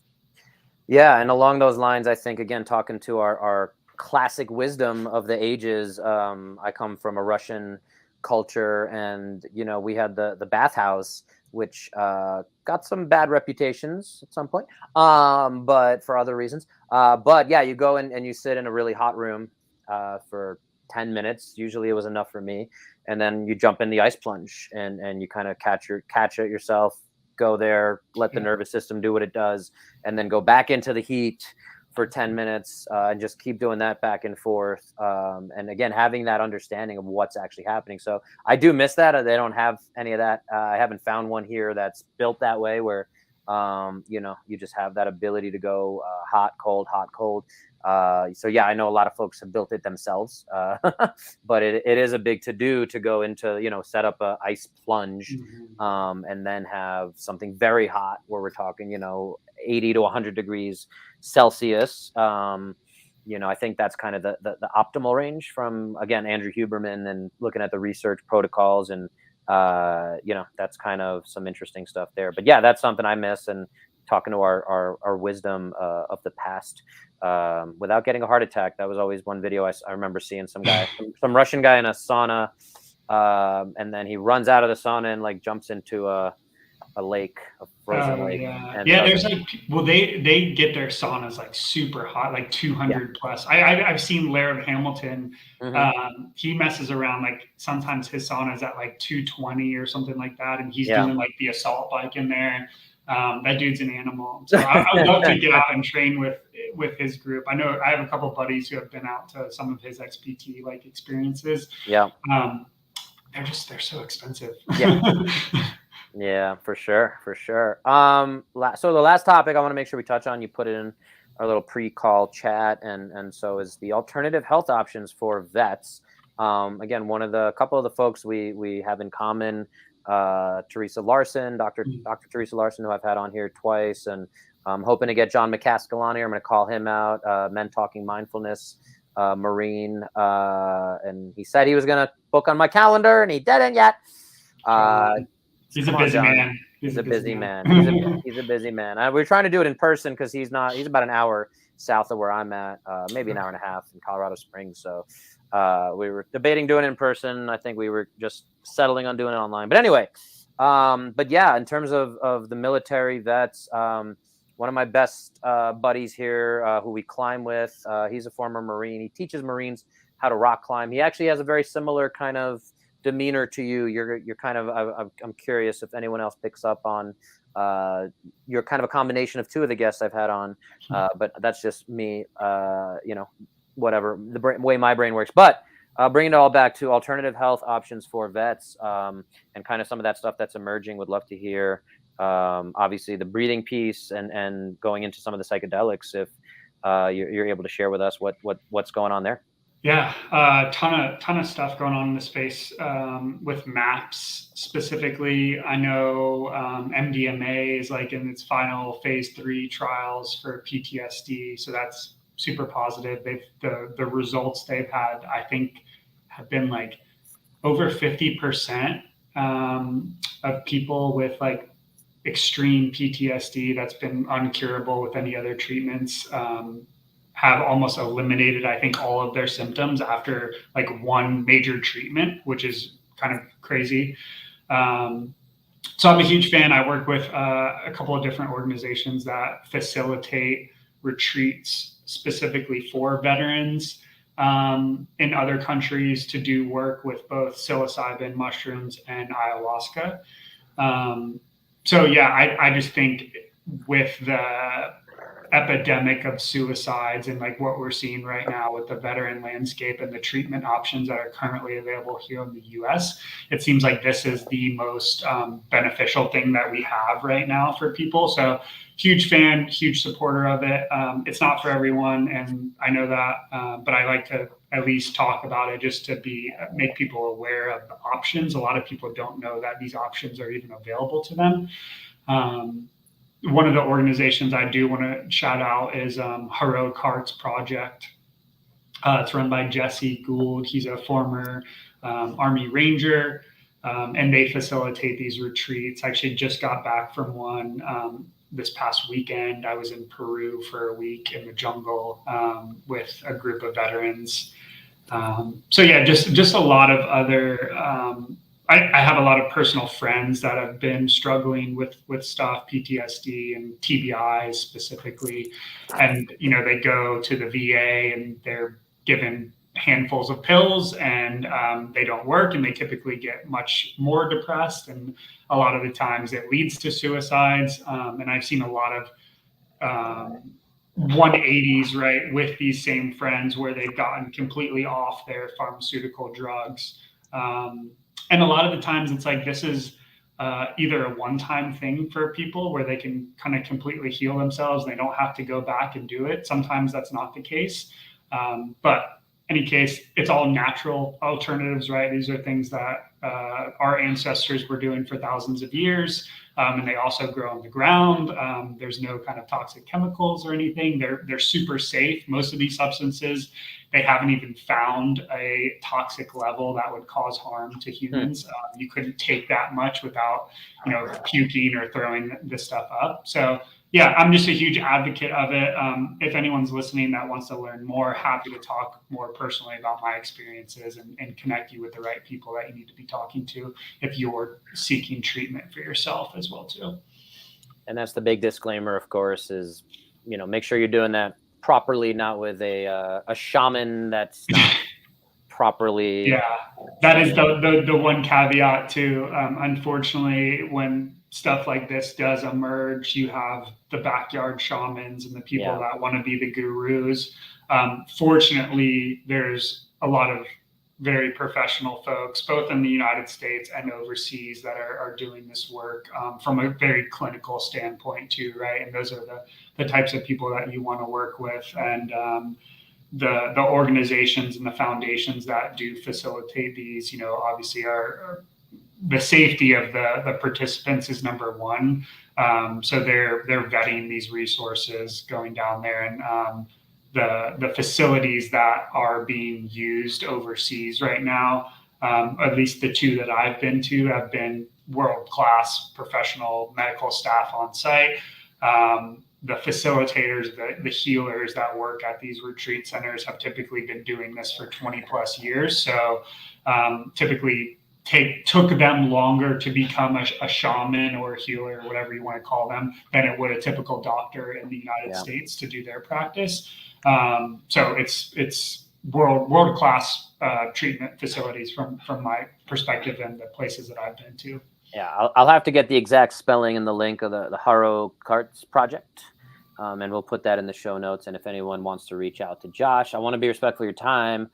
Yeah, and along those lines, I think, again, talking to our classic wisdom of the ages, I come from a Russian culture, and, we had the bathhouse, which got some bad reputations at some point, but for other reasons. But yeah, you go in and you sit in a really hot room for 10 minutes. Usually it was enough for me. And then you jump in the ice plunge and you kind of catch it yourself, go there, let the nervous system do what it does, and then go back into the heat for 10 minutes and just keep doing that back and forth. And again, having that understanding of what's actually happening. So I do miss that. They don't have any of that. I haven't found one here that's built that way where, you just have that ability to go hot, cold, So yeah, I know a lot of folks have built it themselves, but it is a big to do to go into, set up a ice plunge, and then have something very hot where we're talking, 80 to 100 degrees Celsius. I think that's kind of the optimal range from, again, Andrew Huberman, and looking at the research protocols, and that's kind of some interesting stuff there. But yeah, that's something I miss, and talking to our wisdom of the past, without getting a heart attack. That was always one video I remember seeing some guy, some Russian guy in a sauna, and then he runs out of the sauna and like jumps into a lake, a frozen lake. Yeah, And yeah. There's like, well, they get their saunas like super hot, like 200 plus. I've seen Laird Hamilton. He messes around, like sometimes his sauna is at like 220 or something like that, and he's doing like the assault bike in there. That dude's an animal. So I would love to get out and train with his group. I know I have a couple of buddies who have been out to some of his XPT like experiences. Yeah. They're so expensive. Yeah. Yeah, for sure. So the last topic I want to make sure we touch on, you put it in our little pre-call chat, and so is the alternative health options for vets. Again, couple of the folks we have in common, Teresa Larson, Dr. Teresa Larson, who I've had on here twice, and I'm hoping to get John McCaskill on here. I'm going to call him out. Men Talking Mindfulness, Marine, and he said he was going to book on my calendar, and he didn't yet. He's a busy man. He's a busy man. He's a busy man. We're trying to do it in person because he's about an hour south of where I'm at, maybe an hour and a half in Colorado Springs. So we were debating doing it in person. I think we were just settling on doing it online. But anyway, but yeah, in terms of the military vets, one of my best buddies here, who we climb with, he's a former Marine. He teaches Marines how to rock climb. He actually has a very similar kind of demeanor to you. You're kind of, I'm curious if anyone else picks up on, you're kind of a combination of two of the guests I've had on, but that's just me, whatever the way my brain works. But bringing it all back to alternative health options for vets, and kind of some of that stuff that's emerging. Would love to hear, obviously the breathing piece, and going into some of the psychedelics, if you're able to share with us what's going on there. Yeah, ton of stuff going on in the space, with MAPS specifically. I know MDMA is like in its final phase 3 trials for PTSD, so that's super positive. The results they've had, I think, have been like over 50% of people with like extreme PTSD that's been uncurable with any other treatments, have almost eliminated, I think, all of their symptoms after like one major treatment, which is kind of crazy. So I'm a huge fan. I work with a couple of different organizations that facilitate retreats specifically for veterans in other countries to do work with both psilocybin mushrooms and ayahuasca. So yeah, I just think with the epidemic of suicides and like what we're seeing right now with the veteran landscape and the treatment options that are currently available here in the US, it seems like this is the most beneficial thing that we have right now for people. So huge fan, huge supporter of it. It's not for everyone, and I know that, but I like to at least talk about it just to make people aware of the options. A lot of people don't know that these options are even available to them. One of the organizations I do want to shout out is Heroic Hearts Project. It's run by Jesse Gould. He's a former Army Ranger, and they facilitate these retreats. I actually just got back from one this past weekend. I was in Peru for a week in the jungle with a group of veterans. So yeah, just a lot of other. I have a lot of personal friends that have been struggling with stuff, PTSD and TBI specifically, and they go to the VA and they're given handfuls of pills, and they don't work, and they typically get much more depressed, and a lot of the times it leads to suicides. And I've seen a lot of 180s, right, with these same friends where they've gotten completely off their pharmaceutical drugs. And a lot of the times it's like, this is either a one-time thing for people where they can kind of completely heal themselves. They don't have to go back and do it. Sometimes that's not the case. But any case, it's all natural alternatives, right? These are things that our ancestors were doing for thousands of years. And they also grow on the ground. There's no kind of toxic chemicals or anything. They're super safe. Most of these substances, they haven't even found a toxic level that would cause harm to humans. You couldn't take that much without, puking or throwing this stuff up. So yeah, I'm just a huge advocate of it. If anyone's listening that wants to learn more, happy to talk more personally about my experiences and connect you with the right people that you need to be talking to if you're seeking treatment for yourself as well too. And that's the big disclaimer, of course, is, make sure you're doing that properly, not with a shaman that's not properly. Yeah, that is the one caveat too. Unfortunately, when stuff like this does emerge, you have the backyard shamans and the people that want to be the gurus. Fortunately, there's a lot of very professional folks, both in the United States and overseas, that are doing this work from a very clinical standpoint too, right? And those are the types of people that you want to work with. And the organizations and the foundations that do facilitate these, obviously are the safety of the participants is number one. So they're vetting these resources going down there, and the facilities that are being used overseas right now, at least the two that I've been to, have been world-class professional medical staff on site. The facilitators, the healers that work at these retreat centers have typically been doing this for 20 plus years. So typically took them longer to become a shaman or a healer, or whatever you want to call them, than it would a typical doctor in the United States to do their practice. So it's world-class treatment facilities from my perspective and the places that I've been to. Yeah, I'll have to get the exact spelling and the link of the Haro Carts project, and we'll put that in the show notes. And if anyone wants to reach out to Josh, I want to be respectful of your time.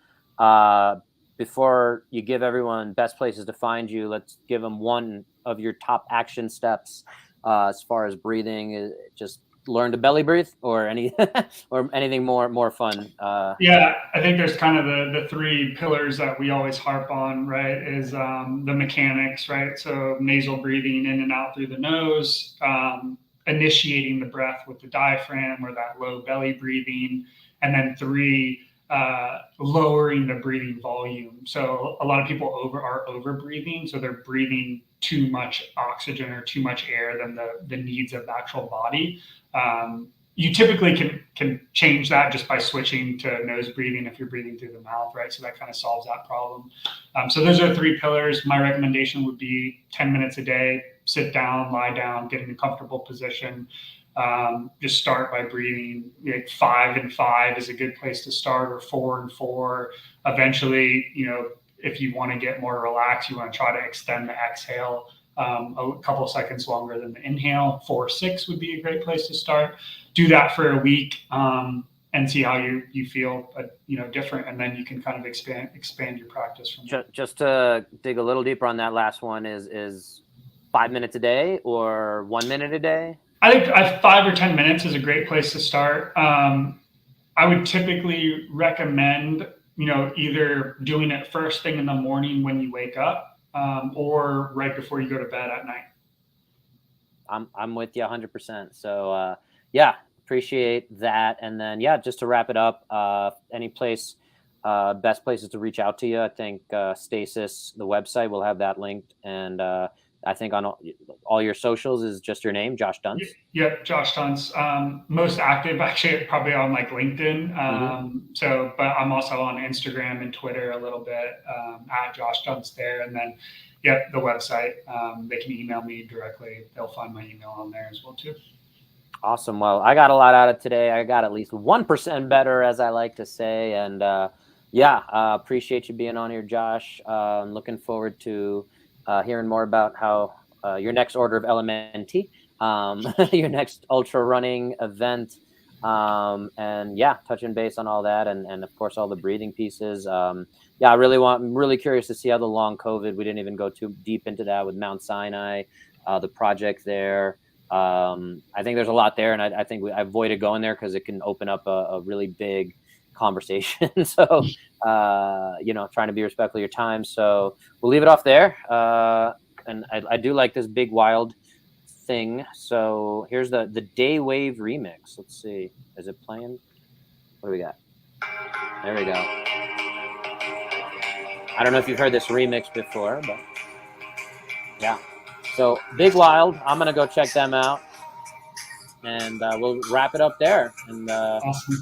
Before you give everyone best places to find you, let's give them one of your top action steps as far as breathing. Just learn to belly breathe, or anything more fun. Yeah, I think there's kind of the three pillars that we always harp on, right? Is the mechanics, right? So nasal breathing in and out through the nose, initiating the breath with the diaphragm or that low belly breathing, and then three, lowering the breathing volume. So a lot of people are over breathing, so they're breathing too much oxygen or too much air than the needs of the actual body. You typically can change that just by switching to nose breathing if you're breathing through the mouth, right? So that kind of solves that problem. So those are three pillars. My recommendation would be 10 minutes a day, sit down, lie down, get in a comfortable position. Just start by breathing. Like 5 and 5 is a good place to start, or 4 and 4. Eventually, if you want to get more relaxed, you want to try to extend the exhale a couple seconds longer than the inhale. 4-6 would be a great place to start. Do that for a week and see how you feel, different, and then you can kind of expand your practice from there. Just to dig a little deeper on that last one, is 5 minutes a day or 1 minute a day? I think 5 or 10 minutes is a great place to start. I would typically recommend, either doing it first thing in the morning when you wake up, or right before you go to bed at night. I'm with you 100%. So appreciate that. And then just to wrap it up, any place, best places to reach out to you. I think Stasis, the website, will have that linked, and I think on all your socials is just your name, Josh Duntz. Yeah, Josh Duntz. Most active actually probably on like LinkedIn. But I'm also on Instagram and Twitter a little bit, at Josh Duntz there. And then, the website, they can email me directly. They'll find my email on there as well too. Awesome. Well, I got a lot out of today. I got at least 1% better, as I like to say. And appreciate you being on here, Josh. I'm looking forward to hearing more about how your next order of LMNT, your next ultra running event And yeah, touching base on all that, and of course all the breathing pieces. Yeah, I'm really curious to see how the long COVID. We didn't even go too deep into that with Mount Sinai, the project there. I think there's a lot there, and I think I avoided going there because it can open up a really big conversation. So, trying to be respectful of your time. So we'll leave it off there. And I do like this big wild thing. So here's the Day Wave remix. Let's see. Is it playing? What do we got? There we go. I don't know if you've heard this remix before, but yeah. So Big Wild, I'm gonna go check them out, and we'll wrap it up there. And Awesome.